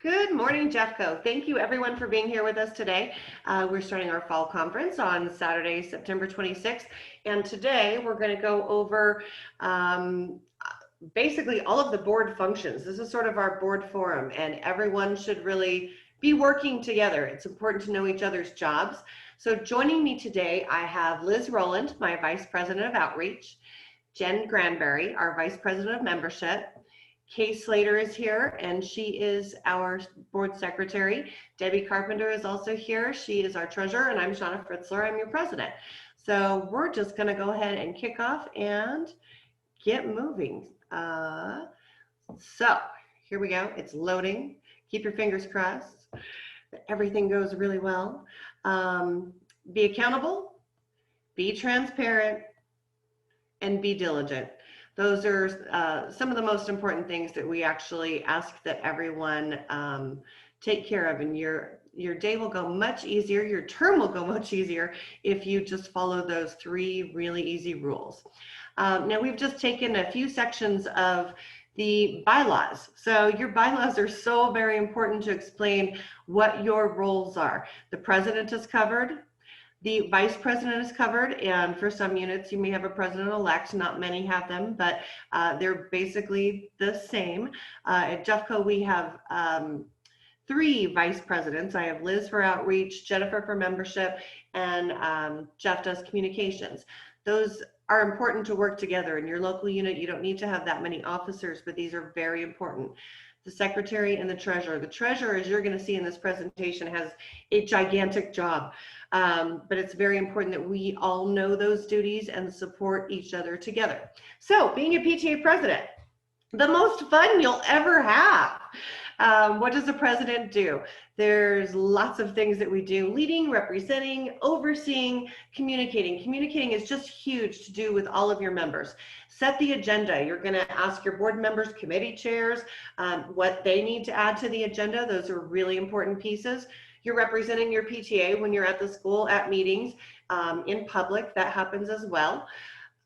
Good morning, Jeffco. Thank you everyone for being here with us today. We're starting our fall conference on Saturday, September 26th. And today we're going to go over basically all of the board functions. This is sort of our board forum, and everyone should really be working together. It's important to know each other's jobs. So joining me today, I have Liz Rowland, my Vice President of Outreach, Jen Granberry, our Vice President of Membership, Kay Slater is here, and she is our board secretary. Debbie Carpenter is also here. She is our treasurer, and I'm Shauna Fritzler. I'm your president. So we're just going to go ahead and kick off and get moving. So here we go. It's loading. Keep your fingers crossed that everything goes really well. Be accountable, be transparent, and be diligent. Those are some of the most important things that we actually ask that everyone take care of, and your day will go much easier, your term will go much easier if you just follow those three really easy rules. Now we've just taken a few sections of the bylaws. So your bylaws are so very important to explain what your roles are. The president is covered. The vice president is covered, and for some units you may have a president-elect. Not many have them, but they're basically the same. At Jeffco we have 3 vice presidents. I have Liz for outreach, Jennifer for membership, and Jeff does communications. Those are important to work together. In your local unit you don't need to have that many officers, but these are very important. The secretary and the treasurer. The treasurer, as you're going to see in this presentation, has a gigantic job. But it's very important that we all know those duties and support each other together. So being a PTA president, the most fun you'll ever have. What does the president do? There's lots of things that we do: leading, representing, overseeing, communicating. Communicating is just huge to do with all of your members. Set the agenda. You're going to ask your board members, committee chairs, what they need to add to the agenda. Those are really important pieces. You're representing your PTA when you're at the school, at meetings, in public. That happens as well.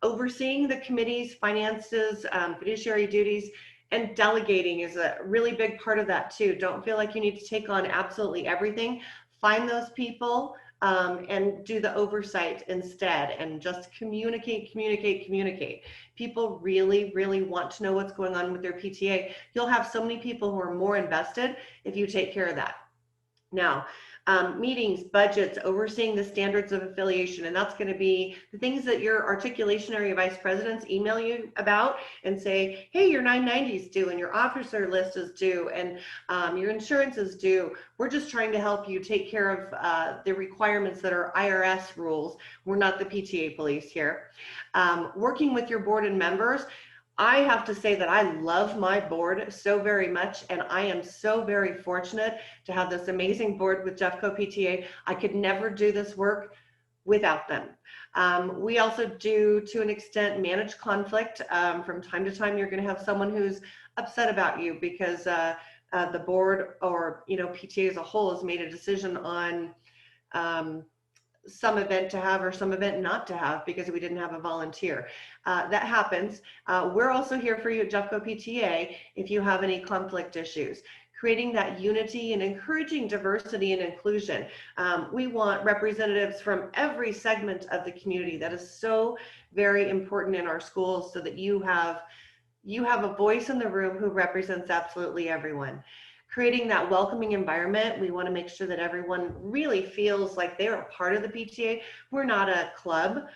Overseeing the committee's finances, fiduciary duties, and delegating is a really big part of that too. Don't feel like you need to take on absolutely everything. Find those people and do the oversight instead, and just communicate. People really, really want to know what's going on with their PTA. You'll have so many people who are more invested if you take care of that. Now, meetings, budgets, overseeing the standards of affiliation, and that's going to be the things that your articulation area vice presidents email you about and say, hey, your 990 is due and your officer list is due and your insurance is due. We're just trying to help you take care of the requirements that are IRS rules. We're not the PTA police here. Working with your board and members. I have to say that I love my board so very much, and I am so very fortunate to have this amazing board with Jeffco PTA. I could never do this work without them. We also do, to an extent, manage conflict. From time to time, you're going to have someone who's upset about you because the board, or PTA as a whole, has made a decision on some event to have or some event not to have because we didn't have a volunteer. That happens. We're also here for you at Jeffco PTA if you have any conflict issues. Creating that unity and encouraging diversity and inclusion. We want representatives from every segment of the community. That is so very important in our schools, so that you have a voice in the room who represents absolutely everyone. Creating that welcoming environment. We want to make sure that everyone really feels like they're a part of the PTA. We're not a club.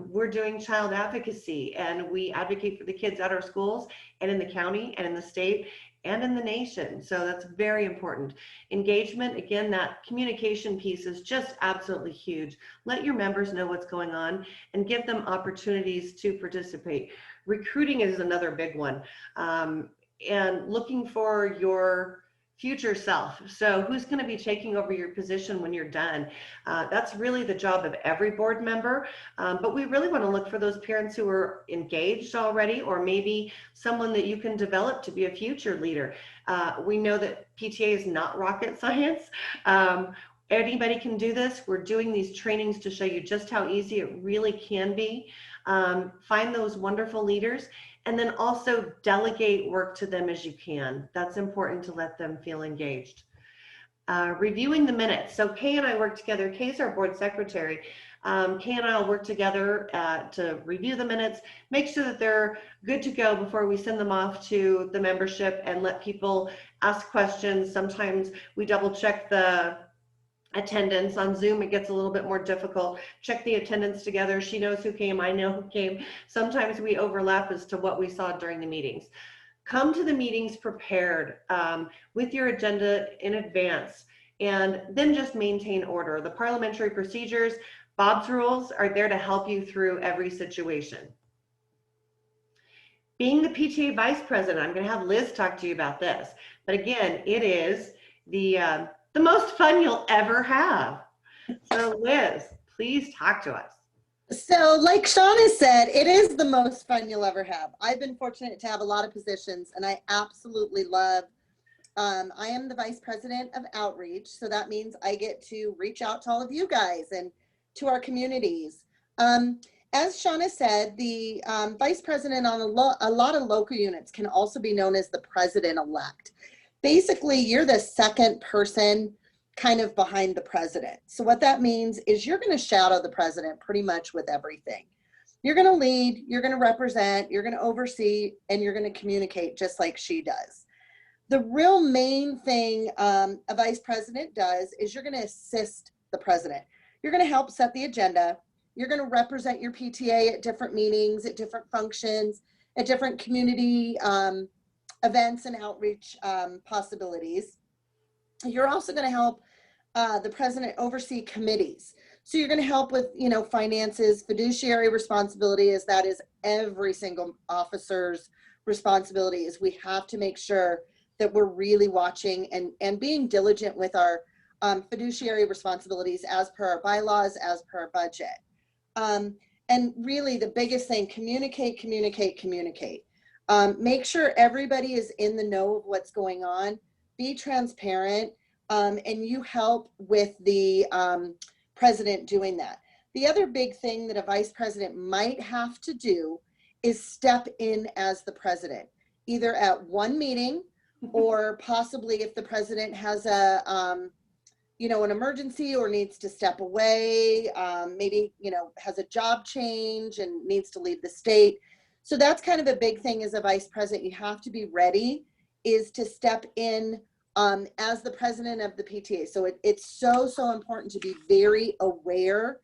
We're doing child advocacy, and we advocate for the kids at our schools and in the county and in the state and in the nation. So that's very important. Engagement, again, that communication piece is just absolutely huge. Let your members know what's going on and give them opportunities to participate. Recruiting is another big one. And looking for your future self. So who's going to be taking over your position when you're done? That's really the job of every board member. But we really want to look for those parents who are engaged already, or maybe someone that you can develop to be a future leader. We know that PTA is not rocket science. Anybody can do this. We're doing these trainings to show you just how easy it really can be. Find those wonderful leaders And then also delegate work to them as you can. That's important to let them feel engaged. Reviewing the minutes. So Kay and I work together. Kay's our board secretary. Kay and I will work together to review the minutes, make sure that they're good to go before we send them off to the membership and let people ask questions. Sometimes we double check the attendance on Zoom. It gets a little bit more difficult. Check the attendance together. She knows who came, I know who came. Sometimes we overlap as to what we saw during the meetings. Come to the meetings prepared with your agenda in advance, and then just maintain order. The parliamentary procedures, Bob's rules, are there to help you through every situation. Being the PTA vice president, I'm going to have Liz talk to you about this, but again, it is the most fun you'll ever have. So Liz, please talk to us. So like Shauna said, it is the most fun you'll ever have. I've been fortunate to have a lot of positions, and I absolutely love, I am the vice president of outreach. So that means I get to reach out to all of you guys and to our communities. As Shauna said, the vice president on a lot of local units can also be known as the president-elect. Basically, you're the second person kind of behind the president. So what that means is you're going to shadow the president pretty much with everything. You're going to lead, you're going to represent, you're going to oversee, and you're going to communicate just like she does. The real main thing a vice president does is you're going to assist the president. You're going to help set the agenda. You're going to represent your PTA at different meetings, at different functions, at different community events and outreach possibilities. You're also going to help the president oversee committees. So you're going to help with, finances, fiduciary responsibility, as that is every single officer's responsibility. Is we have to make sure that we're really watching and being diligent with our fiduciary responsibilities as per our bylaws, as per our budget. And really the biggest thing, communicate. Make sure everybody is in the know of what's going on. Be transparent, and you help with the president doing that. The other big thing that a vice president might have to do is step in as the president, either at one meeting or possibly if the president has a, an emergency or needs to step away, maybe, has a job change and needs to leave the state. So that's kind of a big thing as a vice president. You have to be ready is to step in as the president of the PTA. So it's so important to be very aware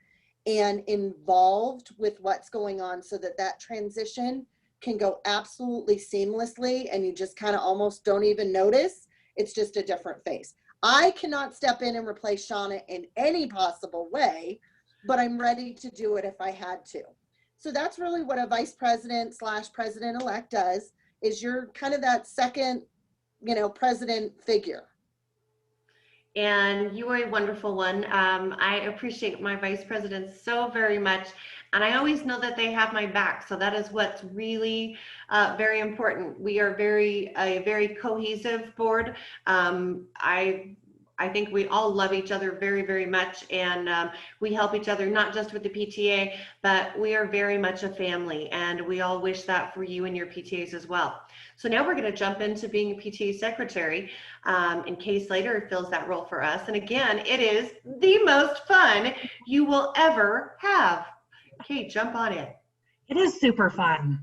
and involved with what's going on so that transition can go absolutely seamlessly and you just kind of almost don't even notice. It's just a different face. I cannot step in and replace Shauna in any possible way, but I'm ready to do it if I had to. So that's really what a vice president / president-elect does, is you're kind of that second, president figure. And you are a wonderful one. I appreciate my vice presidents so very much. And I always know that they have my back. So that is what's really very important. We are a very cohesive board. I think we all love each other very, very much, and we help each other, not just with the PTA, but we are very much a family, and we all wish that for you and your PTAs as well. So now we're going to jump into being a PTA secretary, and Kay Slater fills that role for us. And again, it is the most fun you will ever have. Kay, jump on in. It is super fun.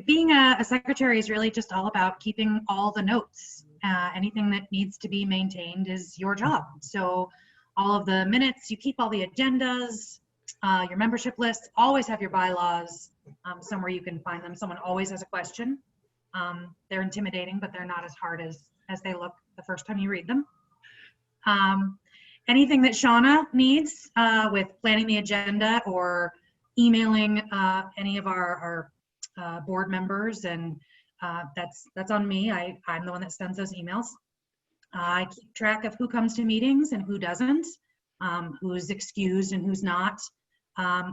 Being a secretary is really just all about keeping all the notes. Anything that needs to be maintained is your job. So all of the minutes, you keep all the agendas, your membership lists, always have your bylaws somewhere you can find them. Someone always has a question. They're intimidating, but they're not as hard as they look the first time you read them. Anything that Shauna needs with planning the agenda or emailing any of our board members, and that's on me. I'm the one that sends those emails. I keep track of who comes to meetings and who doesn't, who's excused and who's not.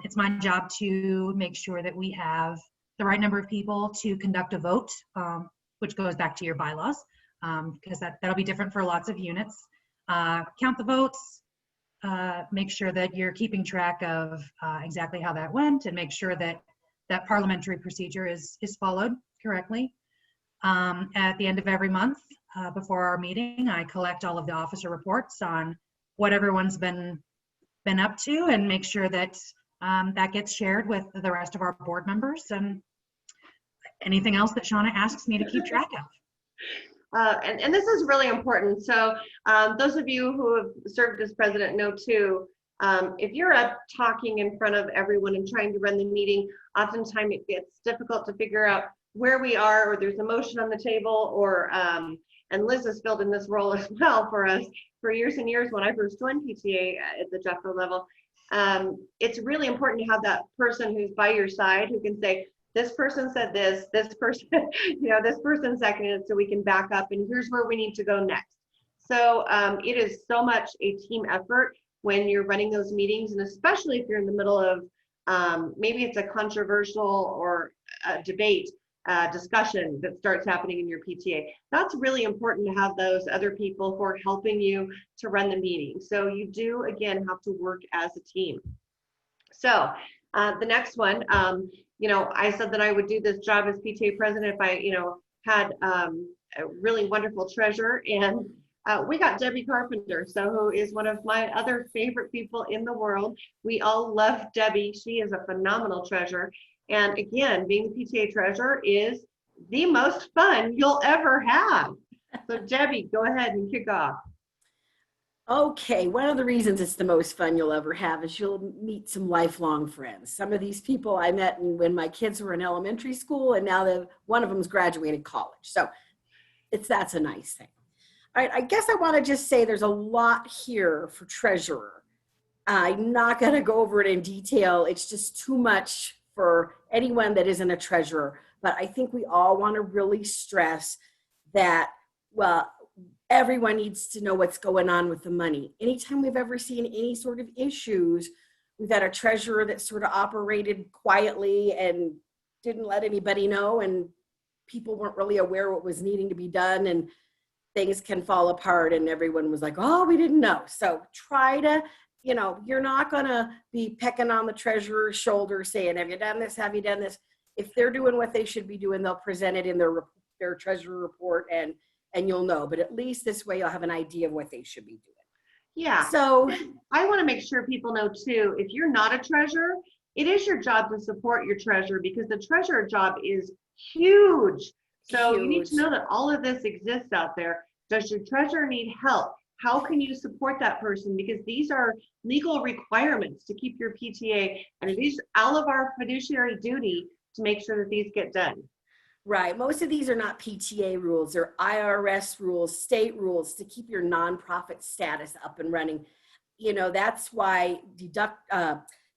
It's my job to make sure that we have the right number of people to conduct a vote, which goes back to your bylaws, because that'll be different for lots of units. Count the votes, make sure that you're keeping track of exactly how that went, and make sure that that parliamentary procedure is followed correctly. At the end of every month, before our meeting, I collect all of the officer reports on what everyone's been up to and make sure that that gets shared with the rest of our board members and anything else that Shauna asks me to keep track of. And this is really important. So those of you who have served as president know too, if you're up talking in front of everyone and trying to run the meeting, oftentimes it gets difficult to figure out where we are, or there's a motion on the table, or and Liz has filled in this role as well for us for years and years when I first joined PTA at the Jeffco level. It's really important to have that person who's by your side who can say, this person said this person, this person seconded it, so we can back up and here's where we need to go next. So it is so much a team effort when you're running those meetings, and especially if you're in the middle of maybe it's a controversial or a debate discussion that starts happening in your PTA. That's really important to have those other people who are helping you to run the meeting. So you do, again, have to work as a team. So the next one, I said that I would do this job as PTA president if I, had a really wonderful treasurer, and we got Debbie Carpenter, who is one of my other favorite people in the world. We all love Debbie. She is a phenomenal treasurer. And again, being the PTA treasurer is the most fun you'll ever have. So Debbie, go ahead and kick off. Okay, one of the reasons it's the most fun you'll ever have is you'll meet some lifelong friends. Some of these people I met when my kids were in elementary school, and now one of them's graduated college. So that's a nice thing. All right, I guess I want to just say there's a lot here for treasurer. I'm not going to go over it in detail. It's just too much for anyone that isn't a treasurer. But I think we all want to really stress that, well, everyone needs to know what's going on with the money. Anytime we've ever seen any sort of issues, we've had a treasurer that sort of operated quietly and didn't let anybody know, and people weren't really aware what was needing to be done, and things can fall apart, and everyone was like, oh, we didn't know. So try to, you're not going to be pecking on the treasurer's shoulder saying, have you done this? Have you done this? If they're doing what they should be doing, they'll present it in their treasurer report, and you'll know. But at least this way you'll have an idea of what they should be doing. Yeah. So I want to make sure people know too, if you're not a treasurer, it is your job to support your treasurer, because the treasurer job is huge. So you need to know that all of this exists out there. Does your treasurer need help? How can you support that person? Because these are legal requirements to keep your PTA, and it is all of our fiduciary duty to make sure that these get done. Right. Most of these are not PTA rules. They're IRS rules, state rules to keep your nonprofit status up and running. That's why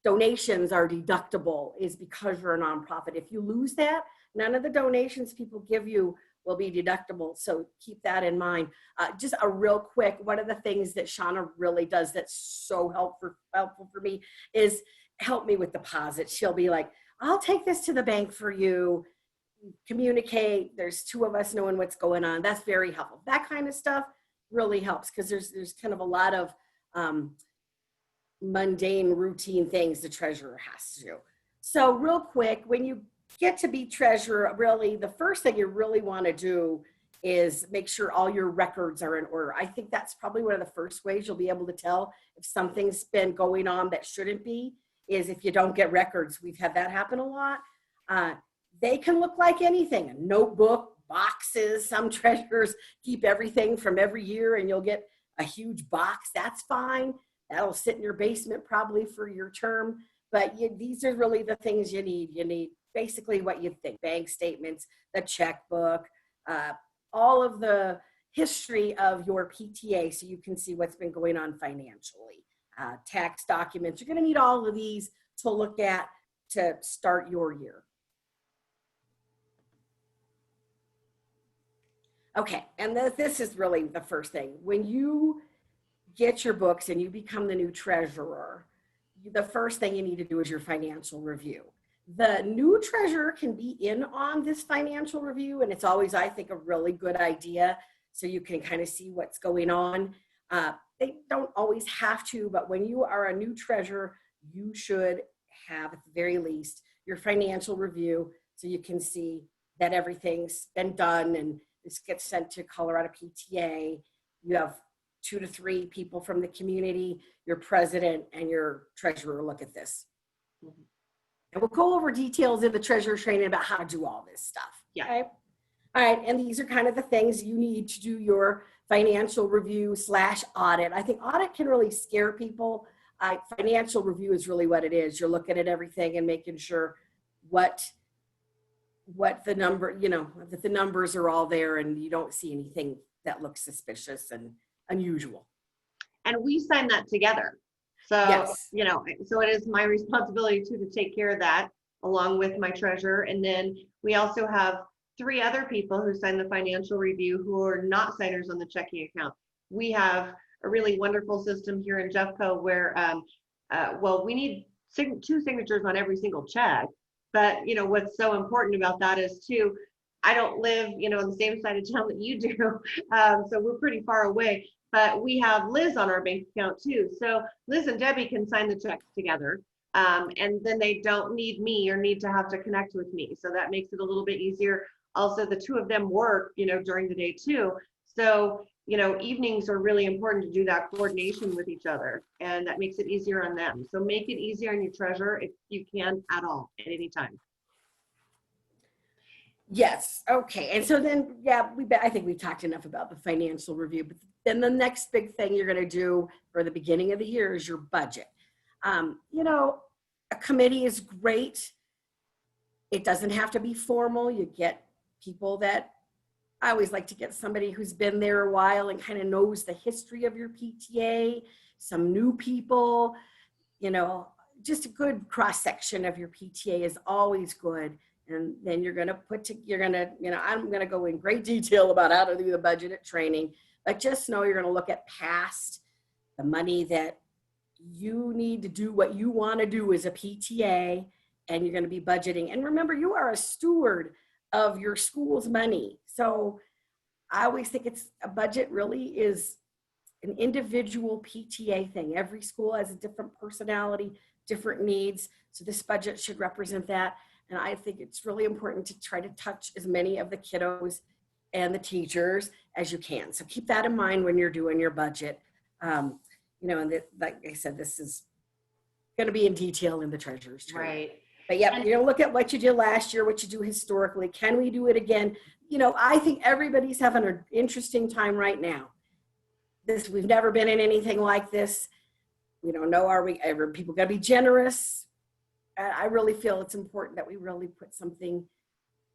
donations are deductible, is because you're a nonprofit. If you lose that, none of the donations people give you will be deductible. So keep that in mind. Just a real quick, one of the things that Shauna really does that's so helpful for me is help me with deposits. She'll be like, I'll take this to the bank for you. Communicate. There's two of us knowing what's going on. That's very helpful. That kind of stuff really helps, because there's kind of a lot of mundane routine things the treasurer has to do. So real quick, when you get to be treasurer, really the first thing you really want to do is make sure all your records are in order. I think that's probably one of the first ways you'll be able to tell if something's been going on that shouldn't be, is if you don't get records. We've had that happen a lot. They can look like anything, a notebook, boxes. Some treasurers keep everything from every year, and you'll get a huge box. That's fine. That'll sit in your basement probably for your term. But these are really the things you need. You need basically what you think: bank statements, the checkbook, all of the history of your PTA, so you can see what's been going on financially. Tax documents. You're going to need all of these to look at to start your year. Okay, and this is really the first thing. When you get your books and you become the new treasurer, the first thing you need to do is your financial review. The new treasurer can be in on this financial review, and it's always, I think, a really good idea, so you can kind of see what's going on. They don't always have to, but when you are a new treasurer, you should have, at the very least, your financial review so you can see that everything's been done, and this gets sent to Colorado PTA. You have 2 to 3 people from the community, your president and your treasurer look at this. Mhm. And we'll go over details in the treasurer training about how to do all this stuff. Yeah. Okay? All right, and these are kind of the things you need to do your financial review / audit. I think audit can really scare people. Financial review is really what it is. You're looking at everything and making sure what the number, that the numbers are all there and you don't see anything that looks suspicious and unusual. And we sign that together. So, Yes. So it is my responsibility too to take care of that along with my treasurer. And then we also have 3 other people who sign the financial review who are not signers on the checking account. We have a really wonderful system here in Jeffco where, we need 2 signatures on every single check. But, what's so important about that is too, I don't live, on the same side of town that you do. So we're pretty far away. But we have Liz on our bank account too. So Liz and Debbie can sign the checks together. And then they don't need me or need to have to connect with me. So that makes it a little bit easier. Also, the 2 of them work, during the day too. So, evenings are really important to do that coordination with each other. And that makes it easier on them. So make it easier on your treasurer if you can at all, at any time. Yes. Okay. And so then, yeah, I think we talked enough about the financial review, but then the next big thing you're going to do for the beginning of the year is your budget. A committee is great. It doesn't have to be formal. You get people that, I always like to get somebody who's been there a while and kind of knows the history of your PTA, some new people, just a good cross section of your PTA is always good. And then I'm going to go in great detail about how to do the budget at training, but just know you're going to look at past the money that you need to do what you want to do as a PTA, and you're going to be budgeting. And remember, you are a steward of your school's money. So I always think a budget really is an individual PTA thing. Every school has a different personality, different needs. So this budget should represent that. And I think it's really important to try to touch as many of the kiddos and the teachers as you can. So keep that in mind when you're doing your budget. And like I said, this is going to be in detail in the treasurer's training. Right. But yeah, you're going to look at what you did last year, what you do historically. Can we do it again? I think everybody's having an interesting time right now. We've never been in anything like this. We don't know, people got to be generous. I really feel it's important that we really put something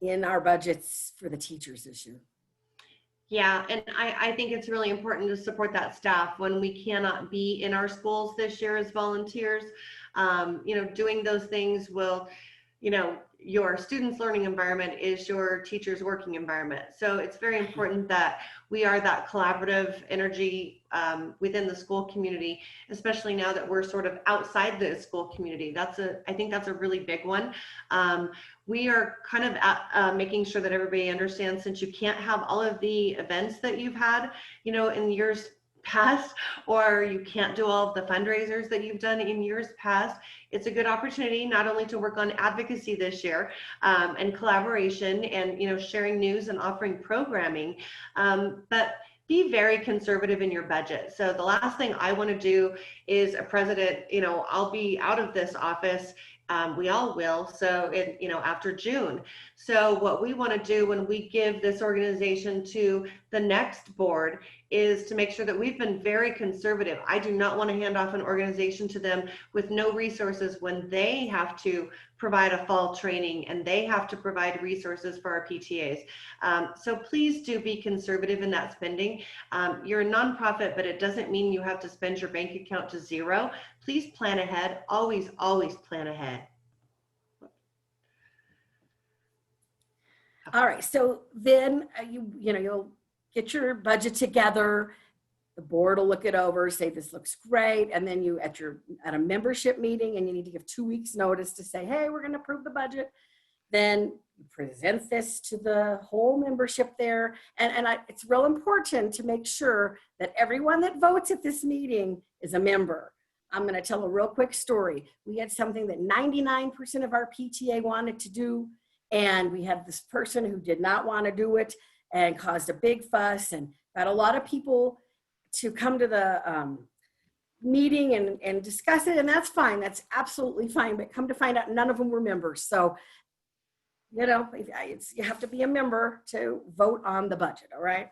in our budgets for the teachers this year. Yeah, and I think it's really important to support that staff when we cannot be in our schools this year as volunteers. Doing those things will, your students' learning environment is your teacher's working environment. So it's very important that we are that collaborative energy within the school community, especially now that we're sort of outside the school community. I think that's a really big one. We are kind of making sure that everybody understands, since you can't have all of the events that you've had, in years past, or you can't do all of the fundraisers that you've done in years past, it's a good opportunity not only to work on advocacy this year and collaboration and sharing news and offering programming, but be very conservative in your budget. So the last thing I want to do is a president, I'll be out of this office. We all will. So after June. So what we want to do when we give this organization to the next board is to make sure that we've been very conservative. I do not want to hand off an organization to them with no resources when they have to provide a fall training and they have to provide resources for our PTAs. So please do be conservative in that spending. You're a nonprofit, but it doesn't mean you have to spend your bank account to zero. Please plan ahead. Always, always plan ahead. All right. So then you'll get your budget together. The board will look it over, say this looks great, and then you at a membership meeting, and you need to give 2 weeks notice to say, hey, we're going to approve the budget. Then you present this to the whole membership there, and it's real important to make sure that everyone that votes at this meeting is a member. I'm going to tell a real quick story. We had something that 99% of our PTA wanted to do, and we had this person who did not want to do it and caused a big fuss and got a lot of people to come to the meeting and discuss it, and that's fine. That's absolutely fine. But come to find out, none of them were members. So, you know, you have to be a member to vote on the budget, all right?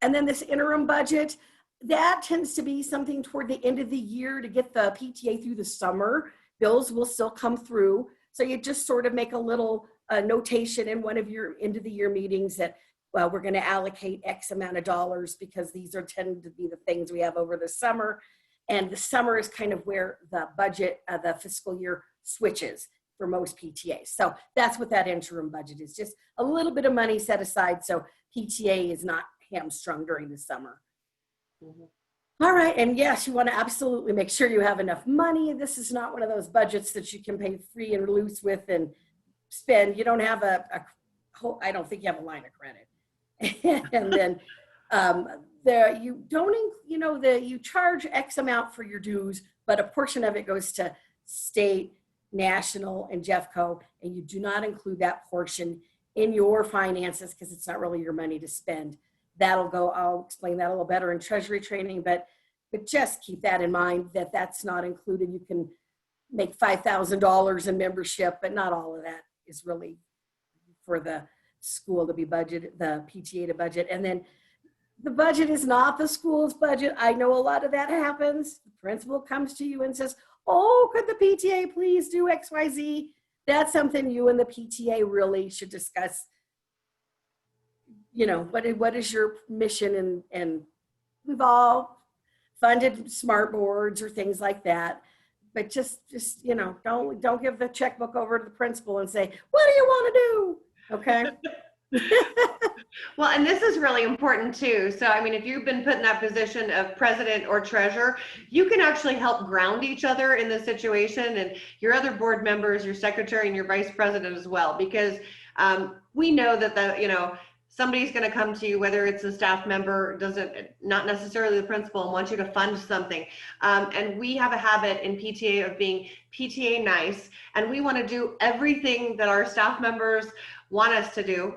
And then this interim budget, that tends to be something toward the end of the year to get the PTA through the summer. Bills will still come through. So you just sort of make a little notation in one of your end of the year meetings that, well, we're going to allocate X amount of dollars because these are tend to be the things we have over the summer. And the summer is kind of where the budget, the fiscal year switches for most PTAs. So that's what that interim budget is, just a little bit of money set aside so PTA is not hamstrung during the summer. Mm-hmm. All right, and yes, you want to absolutely make sure you have enough money. This is not one of those budgets that you can pay free and loose with and spend. You don't have a whole, I don't think you have a line of credit. And then you don't, you know, you charge X amount for your dues, but a portion of it goes to state, national, and Jeffco, and you do not include that portion in your finances because it's not really your money to spend. That'll go, I'll explain that a little better in treasury training, but just keep that in mind that that's not included. You can make $5,000 in membership, but not all of that is really for the school to be budgeted, the PTA to budget. And then the budget is not the school's budget. I know a lot of that happens. The principal comes to you and says, oh, could the PTA please do XYZ? That's something you and the PTA really should discuss. You know, what is your mission? And we've all funded smart boards or things like that. But just you know, don't give the checkbook over to the principal and say, what do you want to do? Okay. Well, and this is really important too. So, I mean, if you've been put in that position of president or treasurer, you can actually help ground each other in the situation, and your other board members, your secretary and your vice president as well, because we know that somebody's going to come to you, whether it's a staff member, not necessarily the principal, and want you to fund something. And we have a habit in PTA of being PTA nice, and we want to do everything that our staff members want us to do,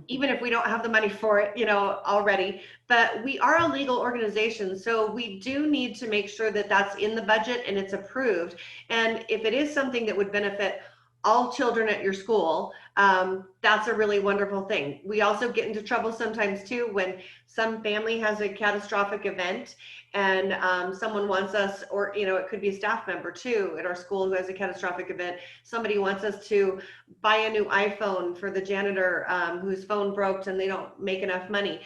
even if we don't have the money for it, already. But we are a legal organization, so we do need to make sure that that's in the budget and it's approved. And if it is something that would benefit all children at your school, that's a really wonderful thing. We also get into trouble sometimes too when some family has a catastrophic event and someone wants us, or it could be a staff member too at our school who has a catastrophic event. Somebody wants us to buy a new iPhone for the janitor whose phone broke and they don't make enough money.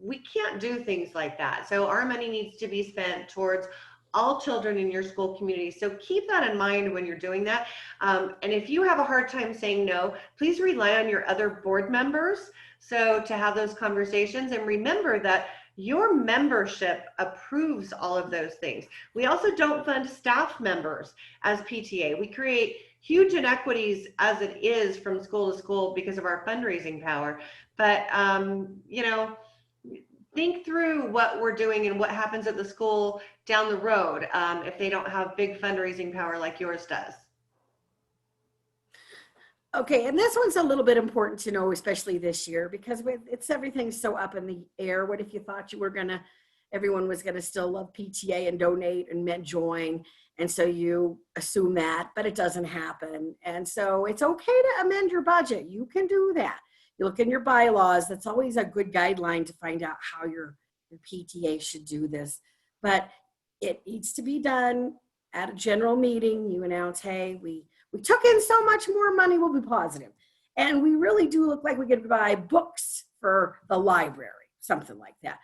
We can't do things like that. So our money needs to be spent towards all children in your school community. So keep that in mind when you're doing that. And if you have a hard time saying no, please rely on your other board members to have those conversations, and remember that your membership approves all of those things. We also don't fund staff members as PTA. We create huge inequities as it is from school to school because of our fundraising power. But, think through what we're doing and what happens at the school down the road if they don't have big fundraising power like yours does. Okay, and this one's a little bit important to know, especially this year, because everything's so up in the air. What if you thought everyone was gonna still love PTA and donate and join, and so you assume that, but it doesn't happen. And so it's okay to amend your budget. You can do that. You look in your bylaws. That's always a good guideline to find out how your PTA should do this. But it needs to be done at a general meeting. You announce, hey, we took in so much more money, we'll be positive. And we really do look like we could buy books for the library, something like that.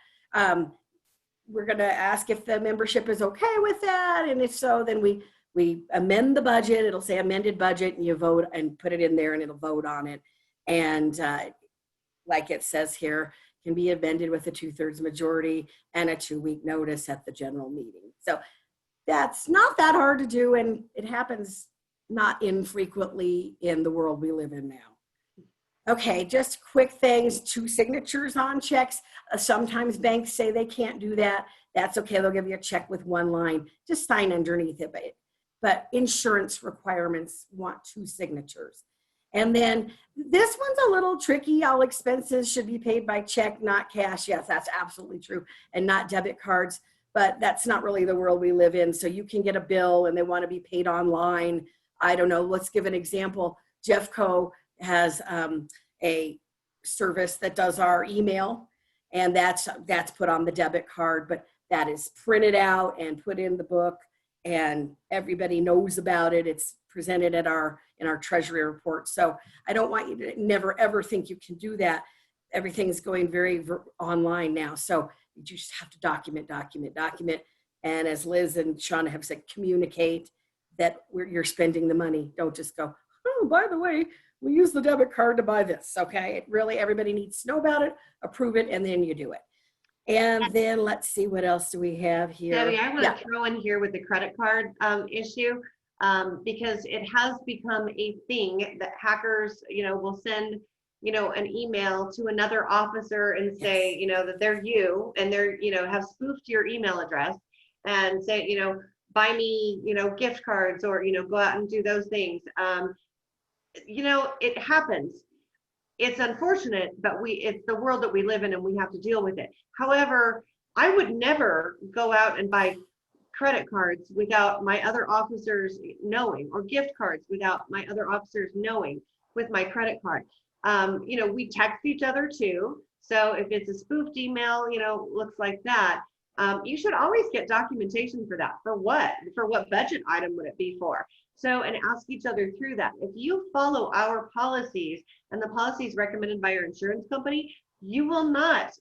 We're gonna ask if the membership is okay with that. And if so, then we amend the budget. It'll say amended budget, and you vote and put it in there and it'll vote on it. And like it says here, can be amended with a 2/3 majority and a 2-week notice at the general meeting. So that's not that hard to do, and it happens not infrequently in the world we live in now. Okay, just quick things, 2 signatures on checks. Sometimes banks say they can't do that. That's okay, they'll give you a check with 1 line. Just sign underneath it. But insurance requirements want 2 signatures. And then this one's a little tricky. All expenses should be paid by check, not cash. Yes, that's absolutely true. And not debit cards. But that's not really the world we live in. So you can get a bill and they want to be paid online. I don't know. Let's give an example. Jeffco has a service that does our email, and that's put on the debit card, but that is printed out and put in the book, and everybody knows about it. It's presented in our treasury report. So I don't want you to never ever think you can do that. Everything's going very online now, so you just have to document. And as Liz and Shauna have said, communicate that you're spending the money. Don't just go, oh, by the way, we use the debit card to buy this. Okay, everybody needs to know about it, approve it, and then you do it. And then let's see, what else do we have here? Debbie, I want to throw in here with the credit card issue, because it has become a thing that hackers, will send, an email to another officer and say, that they're you, and they're, have spoofed your email address and say, buy me, gift cards, or, go out and do those things. It happens. It's unfortunate, but it's the world that we live in and we have to deal with it. However, I would never go out and buy credit cards without my other officers knowing, or gift cards without my other officers knowing with my credit card. We text each other too. So if it's a spoofed email, looks like that, you should always get documentation for that. For what? For what budget item would it be for? So, and ask each other through that. If you follow our policies and the policies recommended by your insurance company, you will not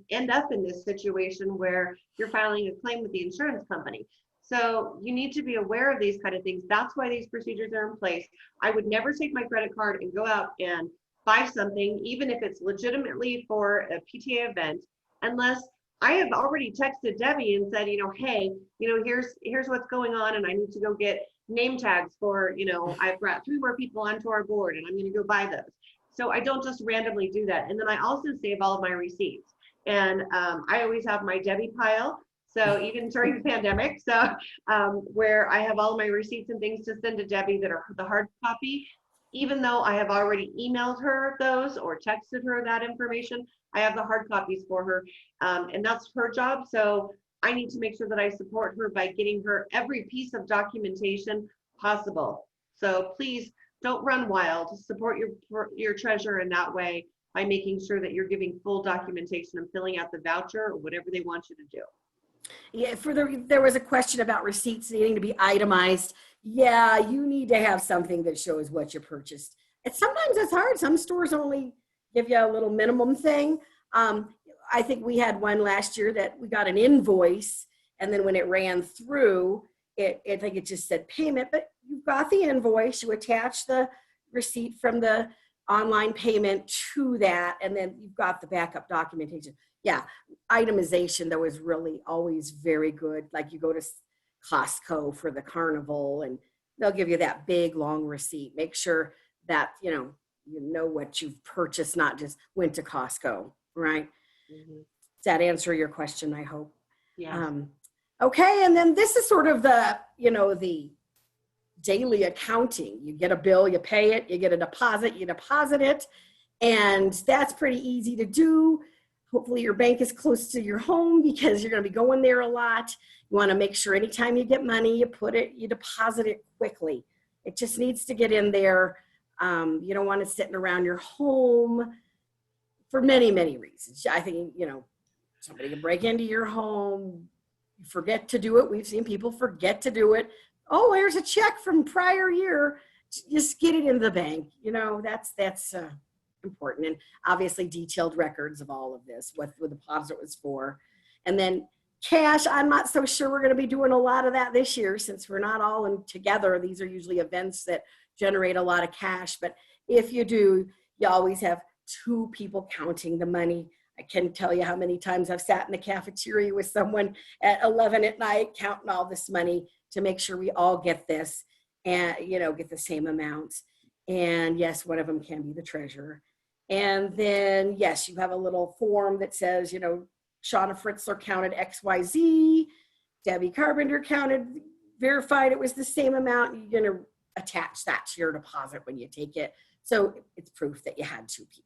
end up in this situation where you're filing a claim with the insurance company. So you need to be aware of these kind of things. That's why these procedures are in place. I would never take my credit card and go out and buy something, even if it's legitimately for a PTA event, unless I have already texted Debbie and said, hey, here's what's going on, and I need to go get name tags for, I've brought 3 more people onto our board and I'm going to go buy those. So I don't just randomly do that. And then I also save all of my receipts. And I always have my Debbie pile. So even during the pandemic, so where I have all of my receipts and things to send to Debbie that are the hard copy, even though I have already emailed her those or texted her that information, I have the hard copies for her. And that's her job. So I need to make sure that I support her by getting her every piece of documentation possible. So please don't run wild. Support your treasurer in that way by making sure that you're giving full documentation and filling out the voucher or whatever they want you to do. Yeah, there was a question about receipts needing to be itemized. Yeah, you need to have something that shows what you purchased. And sometimes it's hard. Some stores only give you a little minimum thing. I think we had one last year that we got an invoice, and then when it ran through, I think it just said payment, but you've got the invoice, you attach the receipt from the online payment to that, and then you've got the backup documentation. Yeah, itemization though is really always very good. Like you go to Costco for the carnival and they'll give you that big long receipt. Make sure that you know what you've purchased, not just went to Costco, right? Mm-hmm. Does that answer your question, I hope? Yeah. Okay, and then this is sort of the daily accounting. You get a bill, you pay it, you get a deposit, you deposit it, and that's pretty easy to do. Hopefully your bank is close to your home because you're going to be going there a lot. You want to make sure anytime you get money, you deposit it quickly. It just needs to get in there. You don't want it sitting around your home for many, many reasons. I think, somebody can break into your home, you forget to do it. We've seen people forget to do it. Oh, there's a check from prior year. Just get it in the bank. That's important. And obviously detailed records of all of this, what the deposit was for. And then cash, I'm not so sure we're going to be doing a lot of that this year since we're not all in together. These are usually events that generate a lot of cash. But if you do, you always have 2 people counting the money. I can't tell you how many times I've sat in the cafeteria with someone at 11 at night counting all this money to make sure we all get this and, get the same amounts. And yes, one of them can be the treasurer. And then, yes, you have a little form that says, Shauna Fritzler counted XYZ, Debbie Carpenter counted, verified it was the same amount. You're going to attach that to your deposit when you take it. So it's proof that you had 2 people.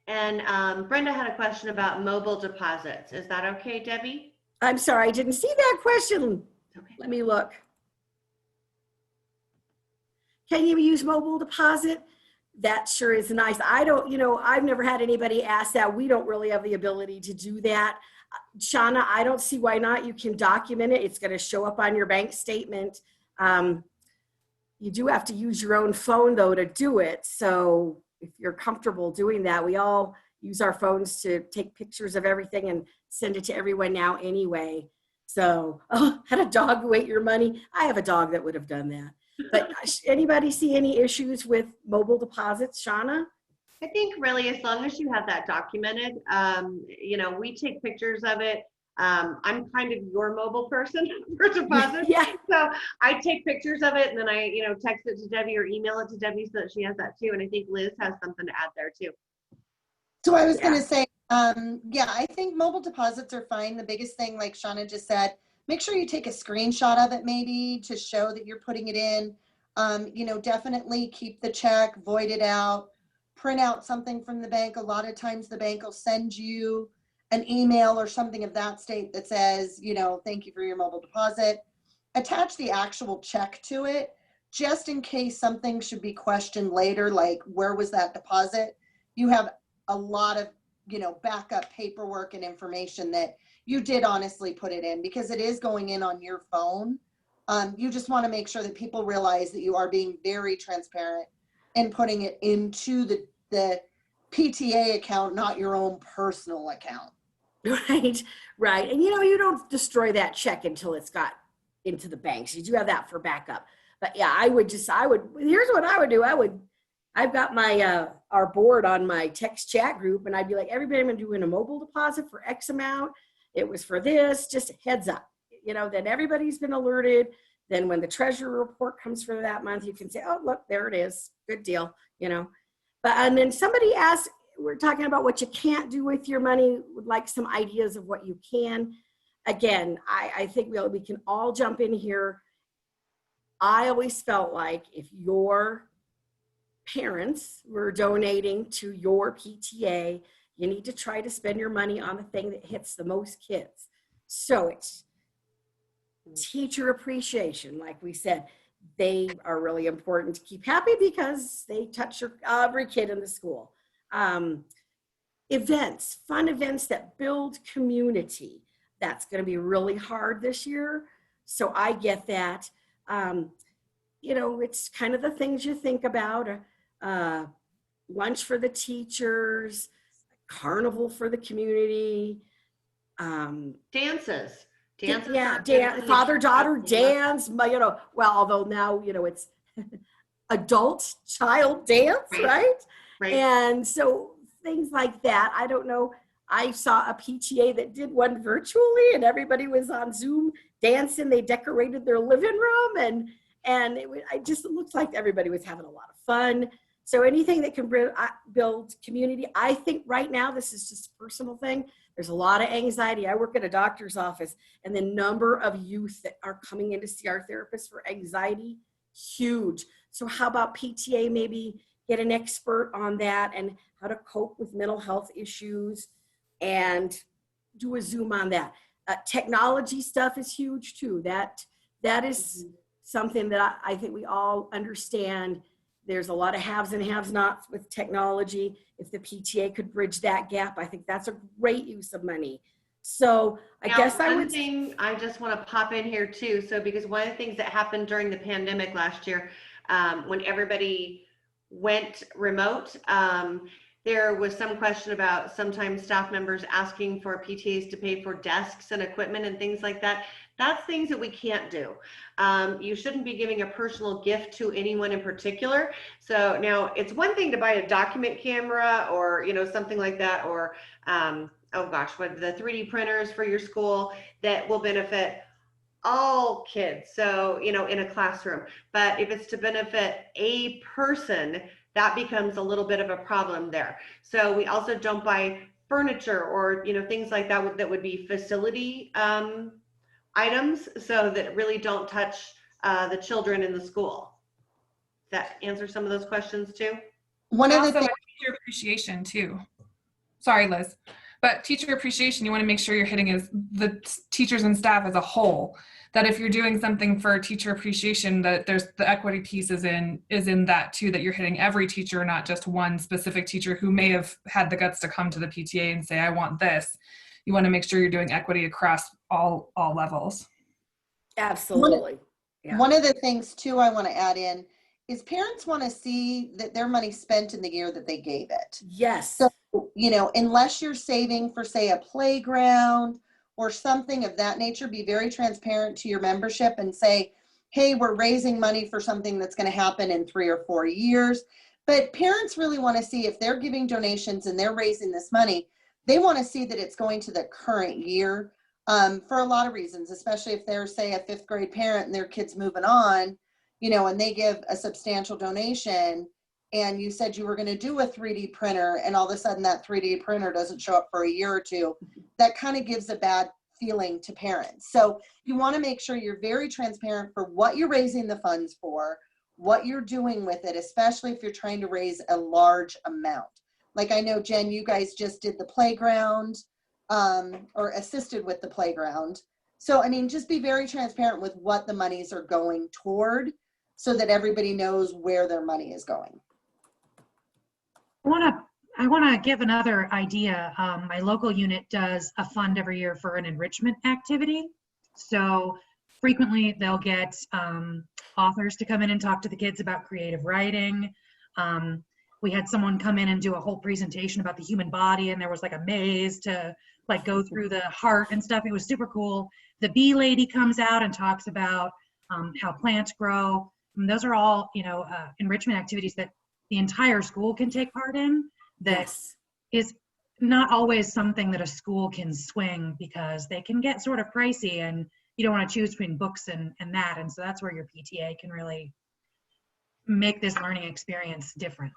And Brenda had a question about mobile deposits. Is that okay, Debbie? I'm sorry, I didn't see that question. Okay. Let me look. Can you use mobile deposit? That sure is nice. I don't, I've never had anybody ask that. We don't really have the ability to do that. Shauna, I don't see why not. You can document it. It's going to show up on your bank statement. You do have to use your own phone, though, to do it. So if you're comfortable doing that, we all use our phones to take pictures of everything and send it to everyone now anyway. So, had a dog wait your money? I have a dog that would have done that. But anybody see any issues with mobile deposits, Shauna? I think really as long as you have that documented, we take pictures of it. I'm kind of your mobile person for deposits. Yeah. So I take pictures of it and then I, text it to Debbie or email it to Debbie so that she has that too. And I think Liz has something to add there too. So I was going to say, I think mobile deposits are fine. The biggest thing, like Shauna just said, make sure you take a screenshot of it maybe to show that you're putting it in. Definitely keep the check, void it out, print out something from the bank. A lot of times the bank will send you an email or something of that state that says, thank you for your mobile deposit. Attach the actual check to it just in case something should be questioned later, like where was that deposit? You have a lot of, backup paperwork and information that you did honestly put it in because it is going in on your phone. You just want to make sure that people realize that you are being very transparent and putting it into the PTA account, not your own personal account. Right. And you don't destroy that check until it's got into the banks. You do have that for backup. But yeah, here's what I would do. I've got my, our board on my text chat group and I'd be like, everybody, I'm going to do in a mobile deposit for X amount. It was for this, just heads up, then everybody's been alerted. Then when the treasurer report comes for that month, you can say, oh, look, there it is. Good deal, and then somebody asked, we're talking about what you can't do with your money, would like some ideas of what you can. Again, I think we can all jump in here. I always felt like if your parents were donating to your PTA, you need to try to spend your money on the thing that hits the most kids. So it's teacher appreciation. Like we said, they are really important to keep happy because they touch every kid in the school. Events, fun events that build community. That's going to be really hard this year. So I get that. It's kind of the things you think about. Lunch for the teachers, carnival for the community. Dances. Father-daughter dance. Although now, it's adult-child dance, right? Right. And so things like that. I don't know. I saw a PTA that did one virtually and everybody was on Zoom dancing. They decorated their living room and it just looked like everybody was having a lot of fun. So anything that can build community. I think right now, this is just a personal thing. There's a lot of anxiety. I work at a doctor's office and the number of youth that are coming in to see our therapists for anxiety, huge. So how about PTA maybe get an expert on that and how to cope with mental health issues and do a Zoom on that. Technology stuff is huge too. That is something that I think we all understand. There's a lot of haves and have-nots with technology. If the PTA could bridge that gap, I think that's a great use of money. So I guess one thing I just want to pop in here too. So because one of the things that happened during the pandemic last year, when everybody went remote, there was some question about sometimes staff members asking for PTAs to pay for desks and equipment and things like that. That's things that we can't do. You shouldn't be giving a personal gift to anyone in particular. So now it's one thing to buy a document camera or, something like that, or the 3D printers for your school that will benefit all kids. So, in a classroom, but if it's to benefit a person, that becomes a little bit of a problem there. So we also don't buy furniture or, things like that that would be facility items, so that really don't touch the children in the school. Does that answer some of those questions too? One of the Also, things, teacher appreciation too. Sorry, Liz, but teacher appreciation, you want to make sure you're hitting is the teachers and staff as a whole. That if you're doing something for teacher appreciation, that there's the equity piece is in that too, that you're hitting every teacher, not just one specific teacher who may have had the guts to come to the PTA and say, I want this. You want to make sure you're doing equity across all levels. Absolutely. Yeah. one of the things too I want to add in is parents want to see that their money spent in the year that they gave it. Yes. So, unless you're saving for, say, a playground or something of that nature, be very transparent to your membership and say, hey, we're raising money for something that's going to happen in 3 or 4 years. But parents really want to see, if they're giving donations and they're raising this money, they want to see that it's going to the current year for a lot of reasons, especially if they're, say, a 5th grade parent and their kid's moving on, and they give a substantial donation, and you said you were going to do a 3D printer, and all of a sudden that 3D printer doesn't show up for a year or two, that kind of gives a bad feeling to parents. So you want to make sure you're very transparent for what you're raising the funds for, what you're doing with it, especially if you're trying to raise a large amount. Like I know, Jen, you guys just did the playground or assisted with the playground. So, just be very transparent with what the monies are going toward so that everybody knows where their money is going. I want to give another idea. My local unit does a fund every year for an enrichment activity. So frequently they'll get authors to come in and talk to the kids about creative writing. We had someone come in and do a whole presentation about the human body, and there was like a maze to go through the heart and stuff. It was super cool. The bee lady comes out and talks about how plants grow. And those are all, enrichment activities that the entire school can take part in. That Yes. is not always something that a school can swing, because they can get sort of pricey, and you don't want to choose between books and that. And so that's where your PTA can really make this learning experience different.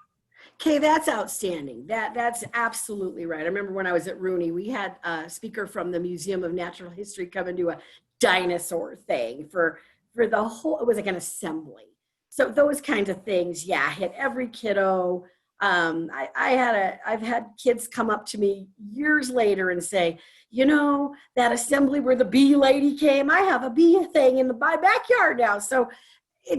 Okay, that's outstanding. That's absolutely right. I remember when I was at Rooney, we had a speaker from the Museum of Natural History come and do a dinosaur thing for the whole, it was like an assembly. So those kinds of things, hit every kiddo. I've had kids come up to me years later and say, that assembly where the bee lady came, I have a bee thing in my backyard now. So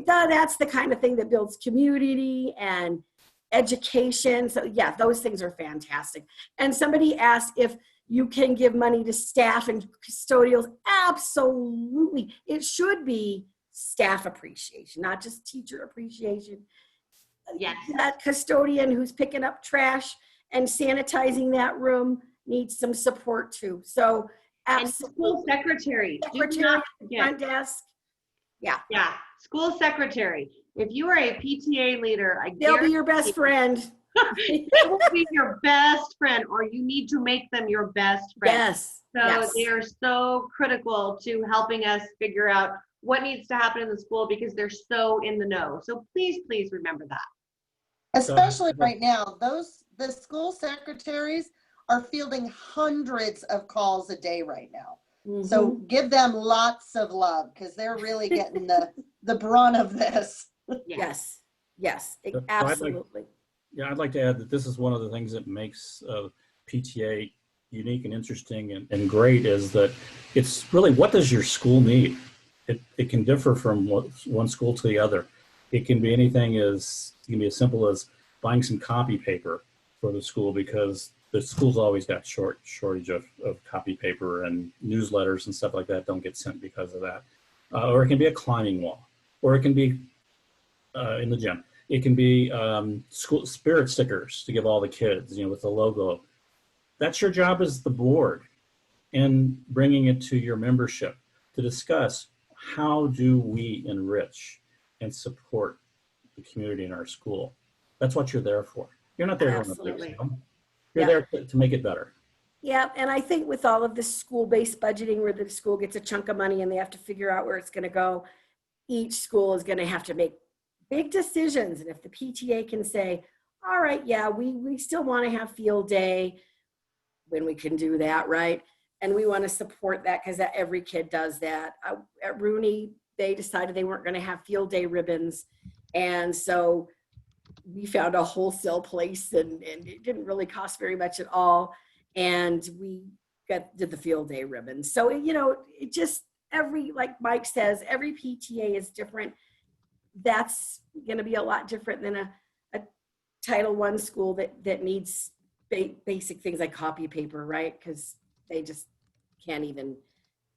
that's the kind of thing that builds community and education. So those things are fantastic. And somebody asked if you can give money to staff and custodials. Absolutely. It should be staff appreciation, not just teacher appreciation. Yes. That custodian who's picking up trash and sanitizing that room needs some support too. So And school secretary. Do not forget. Front desk. Yeah. School secretary. If you are a PTA leader, They'll be your best friend. They will be your best friend, or you need to make them your best friend. Yes. So they are so critical to helping us figure out what needs to happen in the school, because they're so in the know. So please remember that. Especially right now, the school secretaries are fielding hundreds of calls a day right now. Mm-hmm. So give them lots of love, because they're really getting the brunt of this. Yes, So absolutely. I'd like to add that this is one of the things that makes PTA unique and interesting and great, is that it's really, what does your school need? It can differ from one school to the other. It can be anything it can be as simple as buying some copy paper for the school, because the school's always got shortage of copy paper, and newsletters and stuff like that don't get sent because of that. Or it can be a climbing wall, or it can be in the gym. It can be school spirit stickers to give all the kids, with the logo. That's your job as the board, and bringing it to your membership to discuss, how do we enrich and support the community in our school? That's what you're there for. You're not there to run a big sale. You're there to make it better. Yeah, and I think with all of this school-based budgeting, where the school gets a chunk of money and they have to figure out where it's going to go, each school is going to have to make big decisions. And if the PTA can say, all right, yeah, we still want to have field day when we can do that, right? And we want to support that because every kid does that. At Rooney, they decided they weren't going to have field day ribbons. And so we found a wholesale place, and it didn't really cost very much at all. And we did the field day ribbons. So, it just, like Mike says, every PTA is different. That's going to be a lot different than a Title I school that needs basic things like copy paper, right? Because they just can't even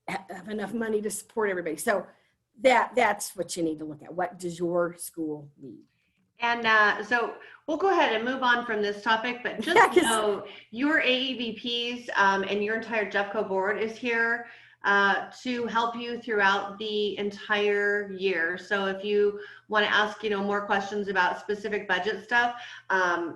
have enough money to support everybody. So that's what you need to look at. What does your school need? And so we'll go ahead and move on from this topic, but just know your AEVPs and your entire Jeffco board is here to help you throughout the entire year. So if you want to ask, more questions about specific budget stuff,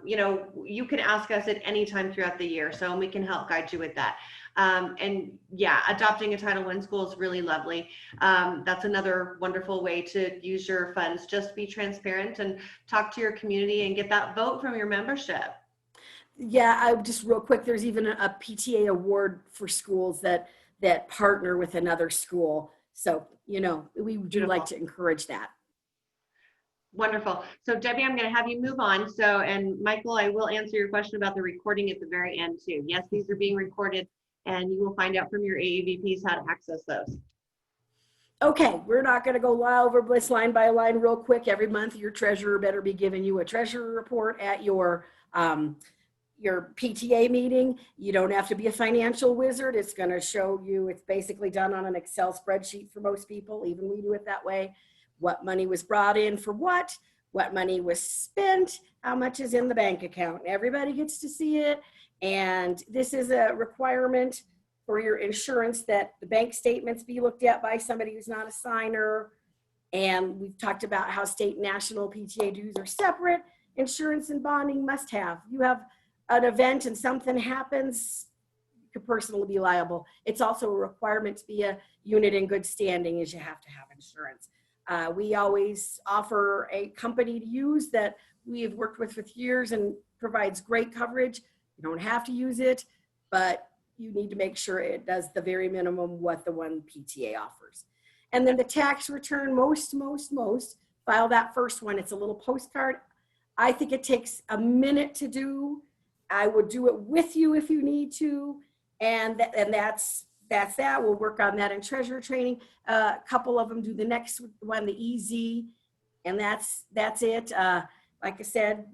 you can ask us at any time throughout the year. So we can help guide you with that. And yeah, adopting a Title I school is really lovely. That's another wonderful way to use your funds. Just be transparent and talk to your community and get that vote from your membership. Yeah, I just real quick, there's even a PTA award for schools that partner with another school. So, we do like to encourage that. Wonderful. So Debbie, I'm going to have you move on. And Michael, I will answer your question about the recording at the very end too. Yes, these are being recorded, and you will find out from your AEVPs how to access those. Okay, we're not going to go over this line by line real quick. Every month, your treasurer better be giving you a treasurer report at your PTA meeting. You don't have to be a financial wizard. It's going to show you, it's basically done on an Excel spreadsheet for most people. Even we do it that way. What money was brought in for what money was spent, how much is in the bank account. Everybody gets to see it. And this is a requirement for your insurance that the bank statements be looked at by somebody who's not a signer. And we've talked about how state and national PTA dues are separate. Insurance and bonding must have. You have an event and something happens, you could personally be liable. It's also a requirement to be a unit in good standing, as you have to have insurance. We always offer a company to use that we have worked with for years and provides great coverage. You don't have to use it, but you need to make sure it does the very minimum what the one PTA offers. And then the tax return, most file that first one. It's a little postcard. I think it takes a minute to do. I would do it with you if you need to. And that's that. We'll work on that in treasurer training. A couple of them do the next one, the EZ, and that's it. Like I said,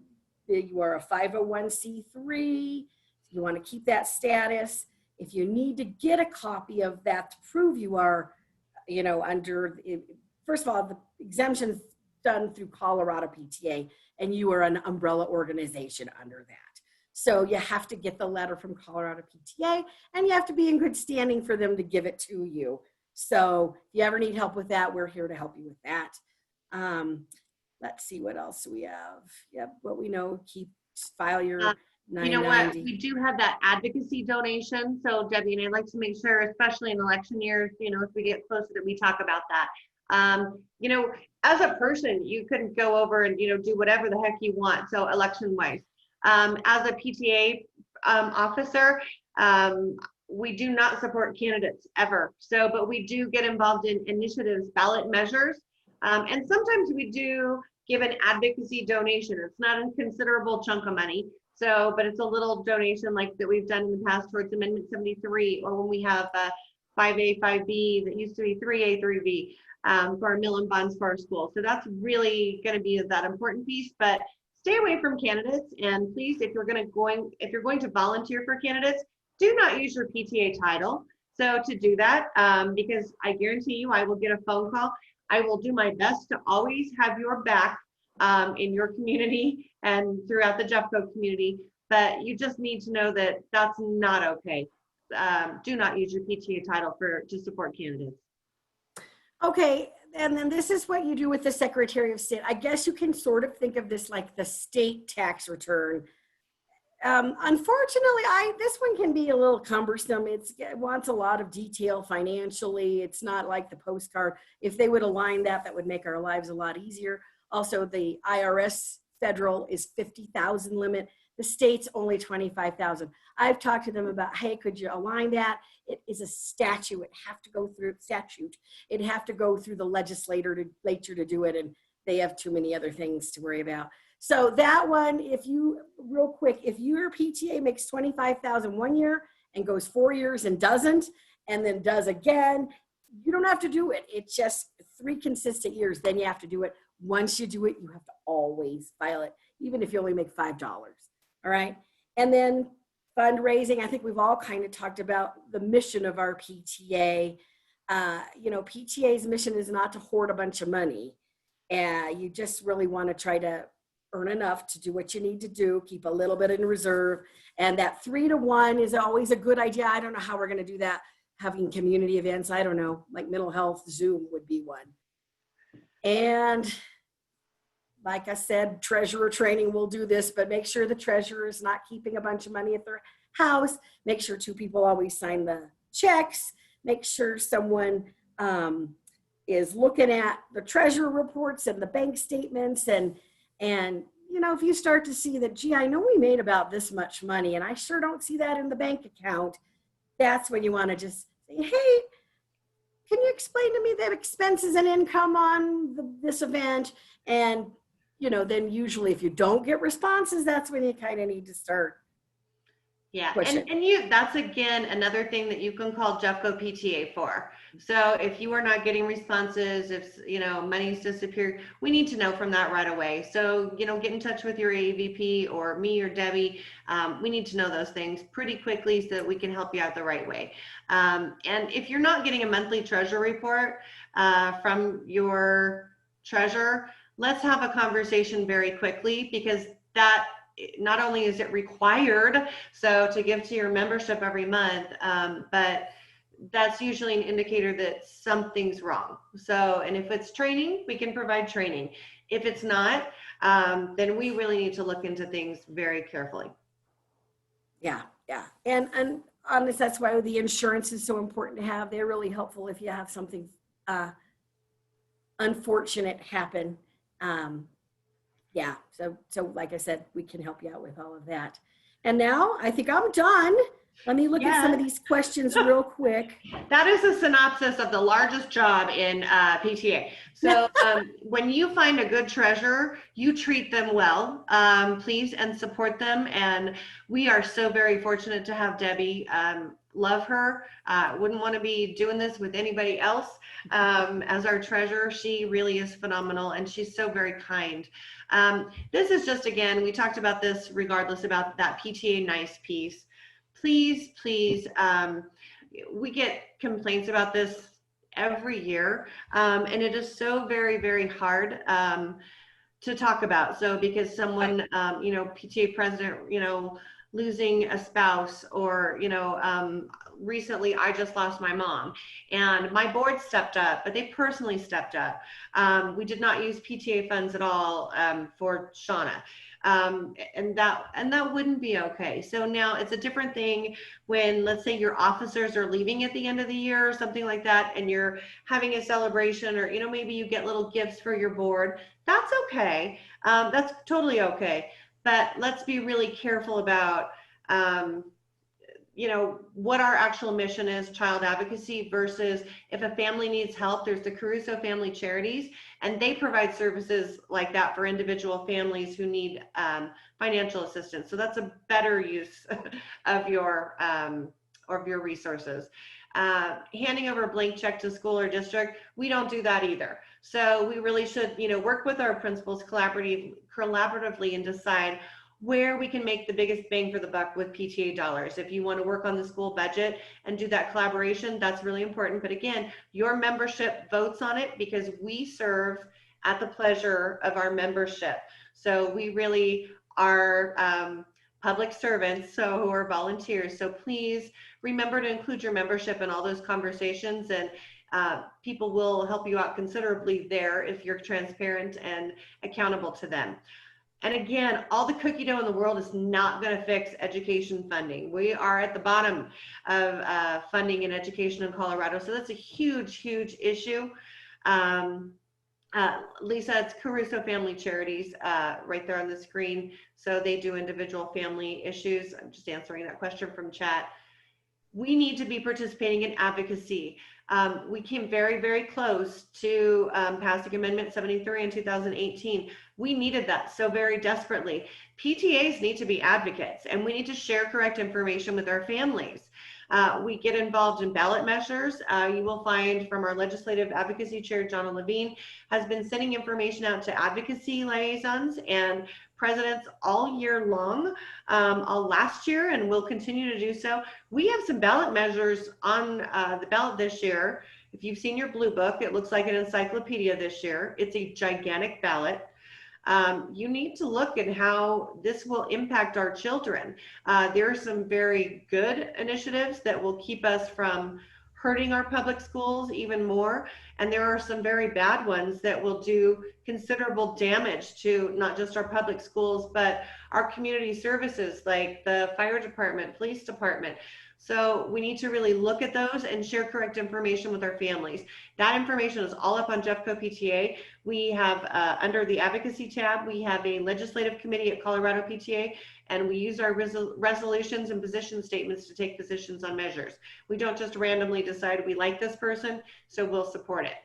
you are a 501c3. You want to keep that status. If you need to get a copy of that to prove you are, under, first of all, the exemption's done through Colorado PTA, and you are an umbrella organization under that. So you have to get the letter from Colorado PTA, and you have to be in good standing for them to give it to you. So if you ever need help with that, we're here to help you with that. Let's see what else we have. Yep, what we know, file your 990. You know what, we do have that advocacy donation. So Debbie, and I'd like to make sure, especially in election years, if we get closer, that we talk about that. As a person, you can go over and, do whatever the heck you want. So election wise. As a PTA officer, we do not support candidates ever. But we do get involved in initiatives, ballot measures, and sometimes we do give an advocacy donation. It's not a considerable chunk of money, but it's a little donation like that we've done in the past towards Amendment 73, or when we have 5A, 5B that used to be 3A, 3B for our mill and bonds for our school. So that's really going to be that important piece. But stay away from candidates, and please, if you're going to volunteer for candidates, do not use your PTA title. So to do that, because I guarantee you, I will get a phone call. I will do my best to always have your back in your community and throughout the Jeffco community. But you just need to know that that's not okay. Do not use your PTA title to support candidates. Okay. And then this is what you do with the Secretary of State. I guess you can sort of think of this like the state tax return. Unfortunately, this one can be a little cumbersome. It wants a lot of detail financially. It's not like the postcard. If they would align that would make our lives a lot easier. Also, the IRS federal is 50,000 limit. The state's only 25,000. I've talked to them about, hey, could you align that? It is a statute. It have to go through statute. It'd have to go through the legislature to do it, and they have too many other things to worry about. So that one, if you, real quick, if your PTA makes 25,000 one year and goes 4 years and doesn't, and then does again, you don't have to do it. It's just 3 consistent years, then you have to do it. Once you do it, you have to always file it, even if you only make $5. All right. And then fundraising, I think we've all kind of talked about the mission of our PTA. PTA's mission is not to hoard a bunch of money. You just really want to try to earn enough to do what you need to do, keep a little bit in reserve. And that 3 to 1 is always a good idea. I don't know how we're going to do that. Having community events, I don't know, like mental health, Zoom would be one. And like I said, treasurer training will do this, but make sure the treasurer is not keeping a bunch of money at their house. Make sure 2 people always sign the checks. Make sure someone is looking at the treasurer reports and the bank statements. And if you start to see that, gee, I know we made about this much money and I sure don't see that in the bank account, that's when you want to just say, hey, can you explain to me the expenses and income on this event? And then usually if you don't get responses, that's when you kind of need to start. Yeah, and that's again another thing that you can call Jeffco PTA for. So if you are not getting responses, if money's disappeared, we need to know from that right away. So get in touch with your AVP or me or Debbie. We need to know those things pretty quickly so that we can help you out the right way. And if you're not getting a monthly treasurer report from your treasurer, let's have a conversation very quickly, because that not only is it required to give to your membership every month, but that's usually an indicator that something's wrong. And if it's training, we can provide training. If it's not, then we really need to look into things very carefully. Yeah. And honestly, that's why the insurance is so important to have. They're really helpful if you have something unfortunate happen. So like I said, we can help you out with all of that. And now I think I'm done. Let me look at some of these questions real quick. That is a synopsis of the largest job in PTA. So when you find a good treasurer, you treat them well, please, and support them. And we are so very fortunate to have Debbie. Love her. Wouldn't want to be doing this with anybody else as our treasurer. She really is phenomenal, and she's so very kind. This is just, again, we talked about this regardless about that PTA nice piece. Please, we get complaints about this every year, and it is so very, very hard to talk about. So because someone, PTA president, losing a spouse, or recently I just lost my mom, and my board stepped up, but they personally stepped up. We did not use PTA funds at all for Shauna. And that wouldn't be okay. So now it's a different thing when, let's say, your officers are leaving at the end of the year or something like that, and you're having a celebration, or maybe you get little gifts for your board. That's okay. That's totally okay. But let's be really careful about what our actual mission is, child advocacy, versus if a family needs help. There's the Caruso Family Charities, and they provide services like that for individual families who need financial assistance. So that's a better use of your resources. Handing over a blank check to school or district, we don't do that either. So we really should, work with our principals collaboratively and decide where we can make the biggest bang for the buck with PTA dollars. If you want to work on the school budget and do that collaboration, that's really important. But again, your membership votes on it, because we serve at the pleasure of our membership. So we really are public servants, who are volunteers. So please remember to include your membership in all those conversations, and people will help you out considerably there if you're transparent and accountable to them. And again, all the cookie dough in the world is not going to fix education funding. We are at the bottom of funding in education in Colorado. So that's a huge, huge issue. Lisa, it's Caruso Family Charities right there on the screen. So they do individual family issues. I'm just answering that question from chat. We need to be participating in advocacy. We came very, very close to passing Amendment 73 in 2018. We needed that so very desperately. PTAs need to be advocates, and we need to share correct information with our families. We get involved in ballot measures. You will find from our legislative advocacy chair, Jonna Levine, has been sending information out to advocacy liaisons and presidents all year long, all last year, and will continue to do so. We have some ballot measures on the ballot this year. If you've seen your blue book, it looks like an encyclopedia this year. It's a gigantic ballot. You need to look at how this will impact our children. There are some very good initiatives that will keep us from hurting our public schools even more. And there are some very bad ones that will do considerable damage to not just our public schools, but our community services like the fire department, police department. So we need to really look at those and share correct information with our families. That information is all up on Jeffco PTA. We have under the advocacy tab, we have a legislative committee at Colorado PTA, and we use our resolutions and position statements to take positions on measures. We don't just randomly decide we like this person, so we'll support it.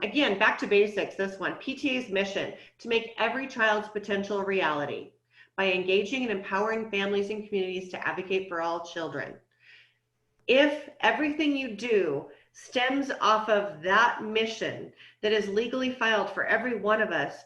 Again, back to basics, this one, PTA's mission, to make every child's potential a reality by engaging and empowering families and communities to advocate for all children. If everything you do stems off of that mission that is legally filed for every one of us,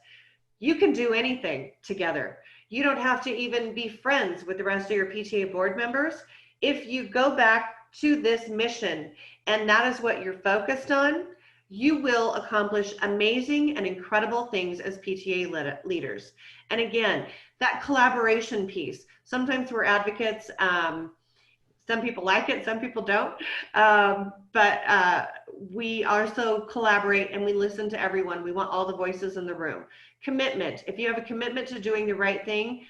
you can do anything together. You don't have to even be friends with the rest of your PTA board members. If you go back to this mission and that is what you're focused on, you will accomplish amazing and incredible things as PTA leaders. And again, that collaboration piece, sometimes we're advocates, some people like it, some people don't, but we also collaborate and we listen to everyone. We want all the voices in the room. Commitment, if you have a commitment to doing the right thing,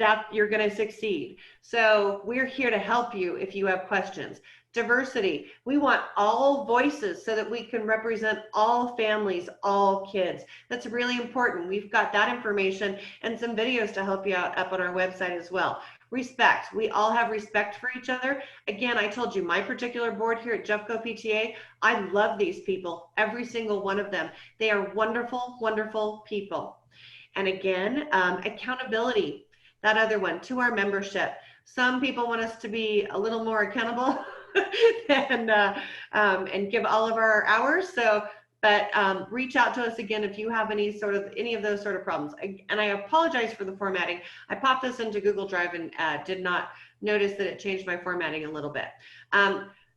that you're gonna succeed. So we're here to help you if you have questions. Diversity, we want all voices so that we can represent all families, all kids. That's really important. We've got that information and some videos to help you out up on our website as well. Respect, we all have respect for each other. Again, I told you my particular board here at Jeffco PTA, I love these people, every single one of them. They are wonderful, wonderful people. And again, accountability, that other one, to our membership. Some people want us to be a little more accountable and give all of our hours. So, but reach out to us again if you have any of those sort of problems. And I apologize for the formatting. I popped this into Google Drive and did not notice that it changed my formatting a little bit.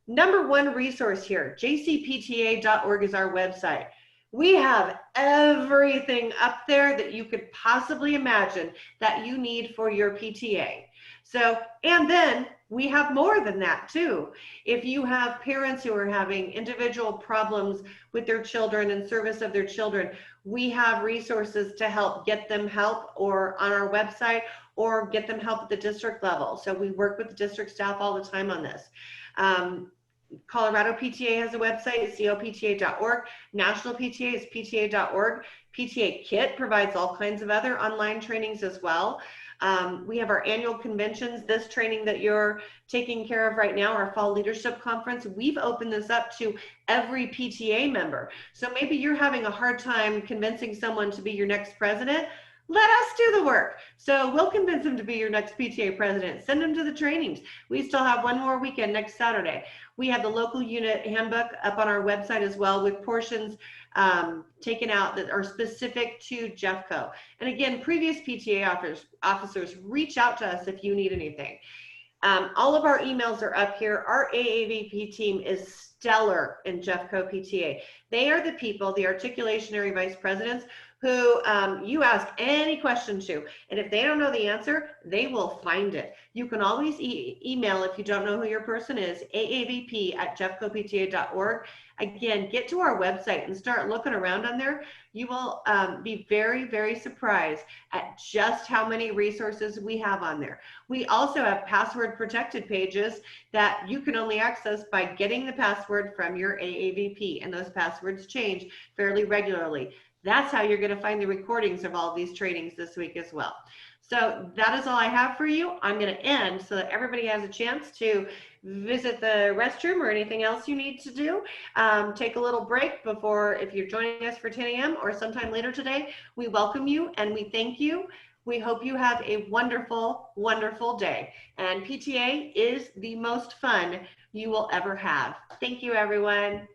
Number one resource here, jcpta.org is our website. We have everything up there that you could possibly imagine that you need for your PTA. So, and then we have more than that too. If you have parents who are having individual problems with their children and service of their children, we have resources to help get them help or on our website or get them help at the district level. So we work with the district staff all the time on this. Colorado PTA has a website, copta.org. National PTA is pta.org. PTA Kit provides all kinds of other online trainings as well. We have our annual conventions. This training that you're taking care of right now, our Fall Leadership Conference, we've opened this up to every PTA member. So maybe you're having a hard time convincing someone to be your next president. Let us do the work. So we'll convince them to be your next PTA president. Send them to the trainings. We still have one more weekend next Saturday. We have the local unit handbook up on our website as well with portions taken out that are specific to Jeffco. And again, previous PTA officers, reach out to us if you need anything. All of our emails are up here. Our AAVP team is stellar in Jeffco PTA. They are the people, the articulationary vice presidents, who you ask any question to. And if they don't know the answer, they will find it. You can always email if you don't know who your person is, aavp@jeffcopta.org. Again, get to our website and start looking around on there. You will be very, very surprised at just how many resources we have on there. We also have password protected pages that you can only access by getting the password from your AAVP, and those passwords change fairly regularly. That's how you're going to find the recordings of all these trainings this week as well. So that is all I have for you. I'm going to end so that everybody has a chance to visit the restroom or anything else you need to do. Take a little break before, if you're joining us for 10 a.m. or sometime later today, we welcome you and we thank you. We hope you have a wonderful, wonderful day. And PTA is the most fun you will ever have. Thank you, everyone.